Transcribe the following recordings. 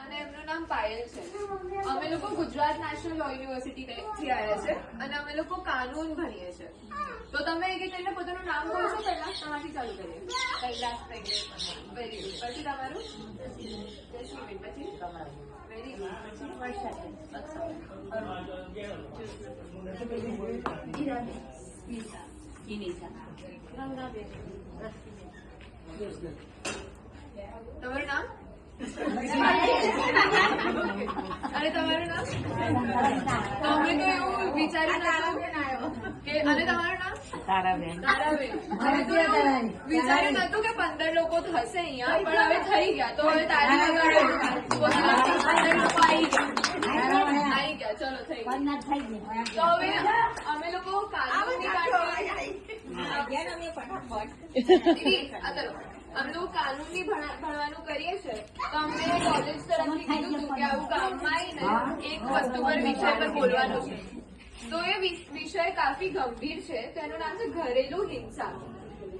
અને એમનું નામ પાયલ છે. અમે લોકો ગુજરાત નેશનલ લો યુનિવર્સિટી થી આવ્યા છે અને અમે લોકો કાનૂન ભણીએ છીએ. તો તમે એક એને પોતાનું નામ બોલશો પહેલા? તમારથી ચાલુ કરીએ. Kailash very good. પછી તમારું? જસ્મીન. પછી તમારું? Very good. પછી તમારું નામ? અને તમારું નામ? તમે તો એવું વિચાર્યું નતું કે અને તમારું નામ? તારાબેન. અમે તો એવું વિચાર્યું નતું કે 15 લોકો હશે અહીંયા, પણ હવે થઈ ગયા. તો હવે તારી વગાડો. 15 લોકો આવી ગયા. ચલો થઈ ગયા. તો હવે અમે લોકો કાનૂની અમે લોકો કાનૂની ભણવાનું કરીએ છીએ. તો અમને કોલેજ તરફથી કીધું હતું કે આવું કામમાં આવીને એક વસ્તુ પર વિષય પર બોલવાનું છે. તો એ વિષય કાફી ગંભીર છે. તો એનું નામ છે ઘરેલું હિંસા.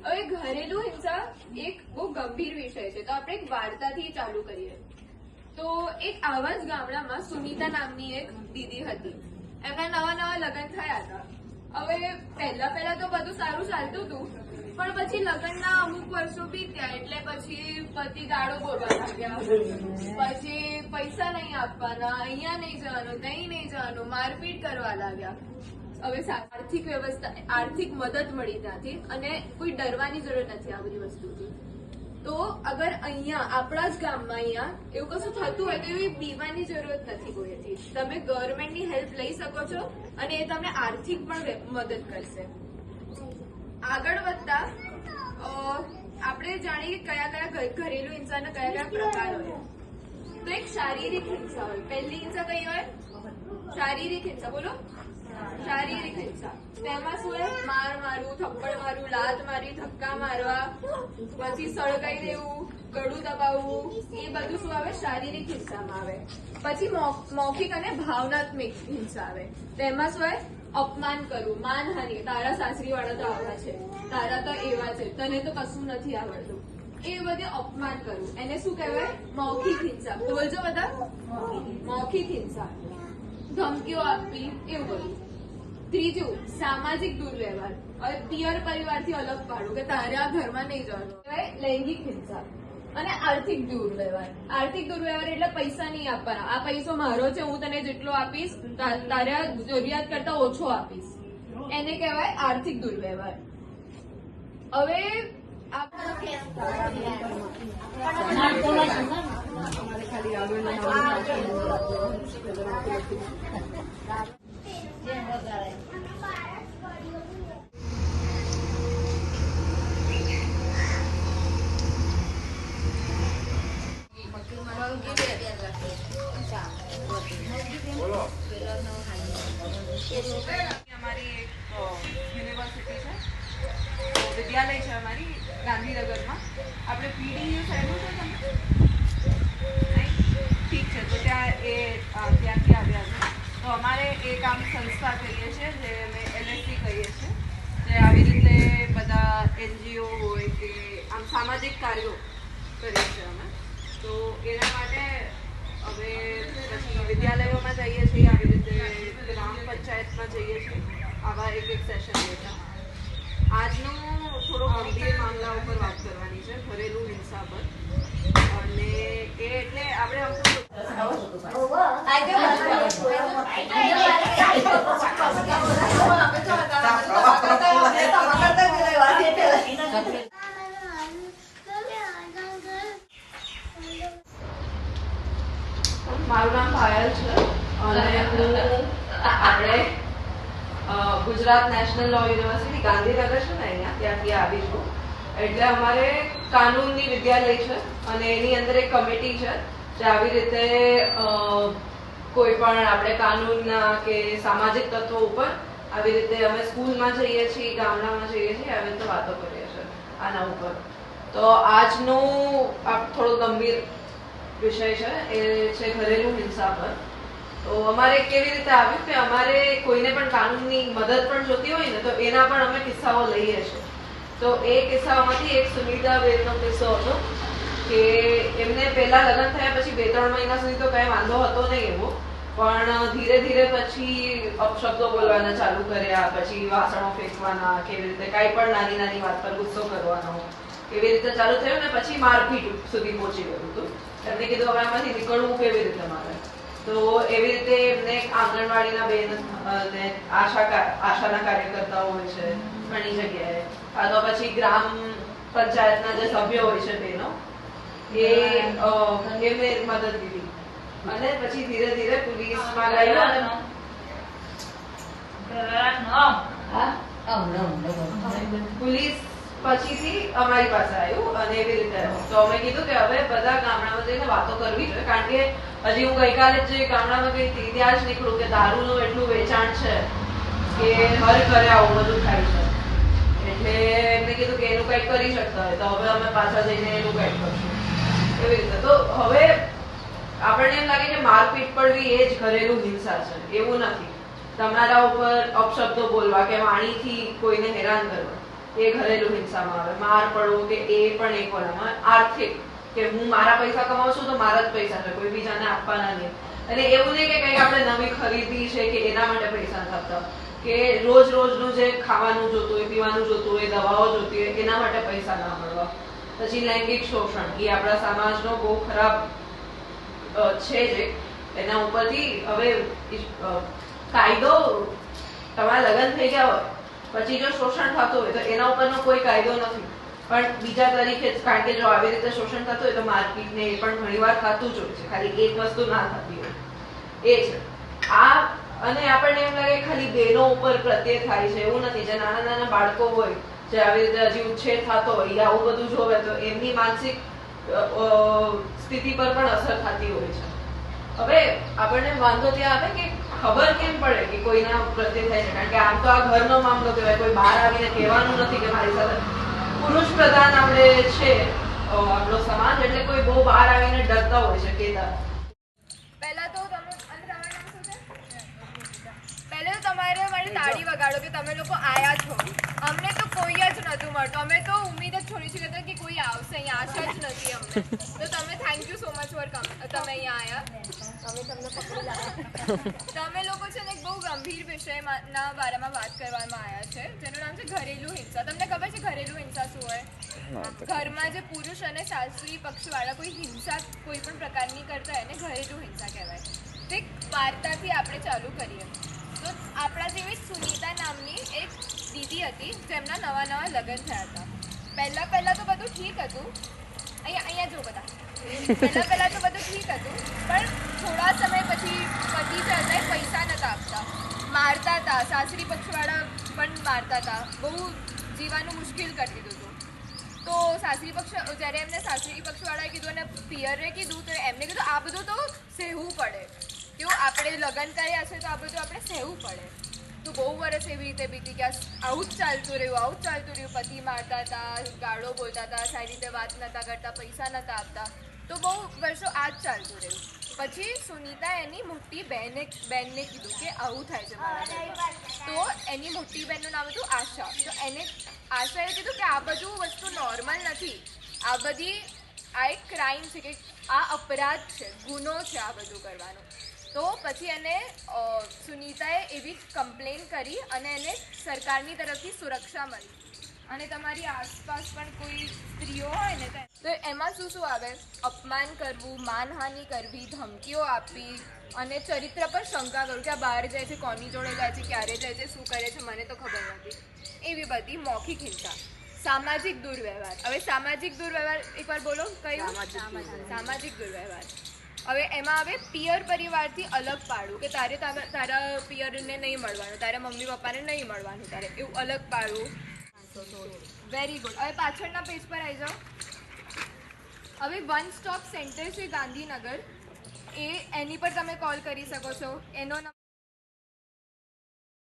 હવે ઘરેલું હિંસા એક બહુ ગંભીર વિષય છે. તો આપણે એક વાર્તાથી ચાલુ કરીએ. તો એક આવા જ ગામડામાં સુનીતા નામની એક દીદી હતી. એમના નવા લગ્ન થયા હતા. હવે પહેલા તો બધું સારું ચાલતું હતું, પણ પછી લગ્નના અમુક વર્ષો બીત્યા એટલે પછી પતિ ગાળો બોલવા લાગ્યા. પછી પૈસા નહીં આપવાના, અહીંયા નહીં જવાનું, ત્યાં નહીં જવાનું, મારપીટ કરવા લાગ્યા. હવે આર્થિક વ્યવસ્થા, આર્થિક મદદ મળી ત્યાંથી અને કોઈ ડરવાની જરૂર નથી આ બધી વસ્તુથી. તો અગર અહીંયા આપણા જ ગામમાં અહીંયા એવું કશું થતું હોય તો એવી બીવાની જરૂરત નથી કોઈથી. તમે ગવર્મેન્ટની હેલ્પ લઈ શકો છો અને એ તમને આર્થિક પણ મદદ કરશે. આગળ વધતા આપણે જાણીએ કયા ઘરેલું હિંસાના કયા પ્રકાર હોય. તો એક શારીરિક હિંસા હોય. પહેલી હિંસા કઈ હોય? શારીરિક હિંસા. બોલો. શારીરિક હિંસા. તેમાં શું હોય? માર મારવું, થપ્પડ મારવું, લાત મારી, ધક્કા મારવા, પછી સળગાઈ દેવું, ગળું દબાવવું, એ બધું શું આવે? શારીરિક હિંસામાં આવે. પછી મૌખિક અને ભાવનાત્મક હિંસા આવે. તેમાં શું હોય? અપમાન કરવું, માનહાનિ. તારા સાસરી વાળા તો આવા છે, તારા તો એવા છે, તને તો કશું નથી આવડતું, એ બધે અપમાન કરવું. એને શું કહેવાય? મૌખિક હિંસા. બોલજો બધા. મૌખિક હિંસા. ધમકીઓ આપવી, એવું બધું. ત્રીજું સામાજિક દુર્વ્યવહાર. હવે પિયર પરિવારથી અલગ પાડવું કે તારે આ ઘરમાં નહીં જવાનું. કહેવાય લૈંગિક હિંસા. અને આર્થિક દુર્વ્યવહાર. આર્થિક દુર્વ્યવહાર એટલે પૈસા નહીં આપવાના. આ પૈસો મારો છે, હું તને જેટલો આપીશ તારે જરૂરિયાત કરતા ઓછો આપીશ, એને કહેવાય આર્થિક દુર્વ્યવહાર. હવે અમારી એક યુનિવર્સિટી છે, વિદ્યાલય છે અમારી ગાંધીનગરમાં. આપણે પીડીયુ સાહેબ છે તમે? ઠીક છે. તો ત્યાંથી આવ્યા છે. તો અમારે એક આમ સંસ્થા કહીએ છીએ, જે અમે LSC કહીએ છીએ, જે આવી રીતે બધા NGO હોય કે આમ સામાજિક કાર્યો કરીએ છીએ અમે. તો એના માટે હવે પછી વિદ્યાલયોમાં જઈએ છીએ, આવી રીતે ગ્રામ પંચાયતમાં જઈએ છીએ, આવા એક સેશન લેતા. આજનો થોડો ગંભીર મામલા ઉપર વાત કરવાની છે, ઘરેલું હિંસા પર. અને એ એટલે આપણે મારું નામ પાયલ છે અને આપણે Gujarat national law university Gandhinagar છે ને, અહીંયા ત્યાંથી આવી છું. એટલે અમારે કાનૂનની વિદ્યાલય છે અને એની અંદર એક કમિટી છે જે આવી રીતે કોઈ પણ આપણે કાનૂનના કે સામાજિક તત્વો ઉપર આવી રીતે અમે સ્કૂલમાં જઈએ છીએ, ગામડામાં જઈએ છીએ, આવી રીતે વાતો કરીએ છીએ આના ઉપર. તો આજનો થોડો ગંભીર વિષય છે, એ છે ઘરેલું હિંસા પર. તો અમારે કેવી રીતે આવ્યું કે અમારે કોઈને પણ કાનૂનની મદદ પણ જોતી હોય ને, તો એના પણ અમે કિસ્સાઓ લઈએ છીએ. તો એ કિસ્સાઓમાંથી એક સુનિતા બેનનો કિસ્સો હતો કે એમને પહેલા લગ્ન થયા પછી 2-3 મહિના સુધી તો કઈ વાંધો હતો નહીં એવો, પણ ધીરે ધીરે પછી અપશબ્દો બોલવાના ચાલુ કર્યા, પછી વાસણો ફેંકવાના, કેવી રીતે કાંઈ પણ નાની નાની વાત પર ગુસ્સો કરવાનો, એવી રીતે ચાલુ થયું ને પછી મારપીટ સુધી પહોંચી ગયું હતું. એમને કીધું હવે આમાંથી નીકળવું કેવી રીતે મારે, તો એવી રીતે એમને આંગણવાડીના બેન ને આશાના કાર્યકર્તાઓ હોય છે ઘણી જગ્યાએ, આ તો પછી ગ્રામ પંચાયતના જે સભ્યો હોય છે બેનો, એમને મદદ લીધી અને પછી ધીરે ધીરે પોલીસમાં ગયા અને પોલીસ પછીથી અમારી પાસે આવ્યું અને એવી રીતે તો અમે કીધું કે હવે બધા ગામડામાં જઈને વાતો કરવી જોઈએ, કારણ કે હજી હું ગઈકાલે જે ગામડામાં ગઈ હતી ત્યાં જ નીકળું કે દારૂનું એટલું વેચાણ છે કે હર ઘરે આવું બધું થાય છે, એટલે એમને કીધું કે એનું કંઈક કરી શકતા હોય તો હવે અમે પાછા જઈને એનું કંઈક કરશું એવી રીતે. તો હવે આપણને એમ લાગે કે મારપીટ પડવી એ જ ઘરેલું હિંસા છે, એવું નથી. તમારા ઉપર અપશબ્દો બોલવા કે વાણીથી કોઈને હેરાન કરવા એ ઘરેલું હિંસામાં આવે. માર પડવો કે એ પણ એક વળામાં આર્થિક કે હું મારા પૈસા કમાઉં છું તો મારા જ પૈસા છે, કોઈ બીજાને આપવાના નહીં. અને એવું નહીં કે કંઈક આપણે નવી ખરીદી છે કે એના માટે પૈસા નથી આપતા, કે રોજ રોજનું જે ખાવાનું જોતું હોય, પીવાનું જોતું હોય, દવાઓ જોતી હોય એના માટે પૈસા ના મળવા. પછી લૈંગિક શોષણ એ આપણા સમાજનો બહુ ખરાબ છે જ, એના ઉપરથી હવે કાયદો તમારા લગ્ન થઈ ગયા હોય પછી જો શોષણ થતું હોય તો એના ઉપરનો કોઈ કાયદો નથી, પણ બીજા તરીકે કારણ કે જો આવી રીતે શોષણ થતું હોય તો મારપીટ ને એ પણ ઘણી વાર થતું જ હોય છે, ખાલી એક વસ્તુ ના થતી હોય એ છે આ. અને આપણને એમ લાગે ખાલી બહેનો ઉપર પ્રત્યે થાય છે, એવું નથી. જે નાના નાના બાળકો હોય જે આવી રીતે હજી ઉછેર થતો હોય એ આવું બધું જોવે તો એમની માનસિક સ્થિતિ પર પણ અસર થતી હોય છે. હવે આપણને વાંધો ત્યાં આવે કે ખબર કેમ પડે કે કોઈના પ્રત્યે થાય છે, કારણ કે આમ તો આ ઘરનો મામલો કહેવાય, કોઈ બહાર આવીને કહેવાનું નથી કે મારી સાથે પુરુષ પ્રધાન આપણે છે આપણો સમાજ, એટલે કોઈ બહુ બહાર આવીને ડરતા હોય છે કહેતા. પહેલા તો તમારે મને તાળી વગાડો કે તમે લોકો આયા છો. અમને તો કોઈ જ નતું મળતું, અમે તો ઉમ્મીદ જ છોડી છે કે કોઈ આવશે, અહીંયા આશા જ નથી અમને. તો તમે thank you so much for તમે અહીંયા આયા. તમે લોકો છે ને એક બહુ ગંભીર વિષયના બારેમાં વાત કરવામાં આવ્યા છે જેનું નામ છે ઘરેલું હિંસા. તમને ખબર છે ઘરેલું હિંસા શું હોય? ઘરમાં જે પુરુષ અને સાસરી પક્ષવાળા કોઈ હિંસા કોઈ પણ પ્રકારની કરતા હોય એને ઘરેલું હિંસા કહેવાય. તો એક વાર્તાથી આપણે ચાલુ કરીએ તો આપણા જેવી સુનીતા નામની એક દીદી હતી જેમના નવા લગ્ન થયા હતા. પહેલા તો બધું ઠીક હતું, અહીંયા જો બધા પહેલા તો બધું ઠીક હતું, પણ થોડા સમય પછી પતિ જતા પૈસા નતા આપતા, મારતા હતા, સાસરી પક્ષવાળા પણ મારતા હતા, બહુ જીવાનું મુશ્કેલ કરી દીધું હતું. તો જ્યારે એમને સાસરી પક્ષવાળાએ કીધું અને પિયરે કીધું તો એમને કીધું આ બધું તો સહેવું પડે, કેવું આપણે લગ્ન કર્યા છે તો આ બધું આપણે સહેવું પડે. તો બહુ વર્ષ એવી રીતે બીતી ગયા, આવું જ ચાલતું રહ્યું. પતિ મારતા હતા, ગાળો બોલતા હતા, સારી રીતે વાત નતા કરતા, પૈસા નતા આપતા. તો બહુ વર્ષો આ જ ચાલતું રહ્યું. પછી સુનીતા એની મોટી બહેનને કીધું કે આવું થાય છે મારા ઘરમાં. તો એની મોટી બહેનનું નામ હતું આશા. તો આશાએ કીધું કે આ બધું વસ્તુ નોર્મલ નથી, આ એક ક્રાઇમ છે, કે આ અપરાધ છે, ગુનો છે આ બધું કરવાનો. તો પછી એને સુનીતાએ એવી કમ્પ્લેન કરી અને એને સરકારની તરફથી સુરક્ષા મળી. અને તમારી આસપાસ પણ કોઈ સ્ત્રીઓ હોય ને તો એમાં શું આવે? અપમાન કરવું, માનહાનિ કરવી, ધમકીઓ આપવી અને ચરિત્ર પર શંકા કરવું કે આ બહાર જાય છે, કોની જોડે જાય છે, ક્યારે જાય છે, શું કરે છે, મને તો ખબર નથી. એવી બધી મૌખિક હિંસા. સામાજિક દુર્વ્યવહાર. હવે સામાજિક દુર્વ્યવહાર એકવાર બોલો કયું? સામાજિક દુર્વ્યવહાર. હવે એમાં આવે પિયર પરિવારથી અલગ પાડવું, કે તારે તારા પિયરને નહીં મળવાનું, તારા મમ્મી પપ્પાને નહીં મળવાનું, તારે એવું અલગ પાડવું. Very good. હવે પાછળના પેજ પર આવી જાઓ. હવે વન સ્ટોપ સેન્ટર છે ગાંધીનગર, એની પર તમે કોલ કરી શકો છો. એનો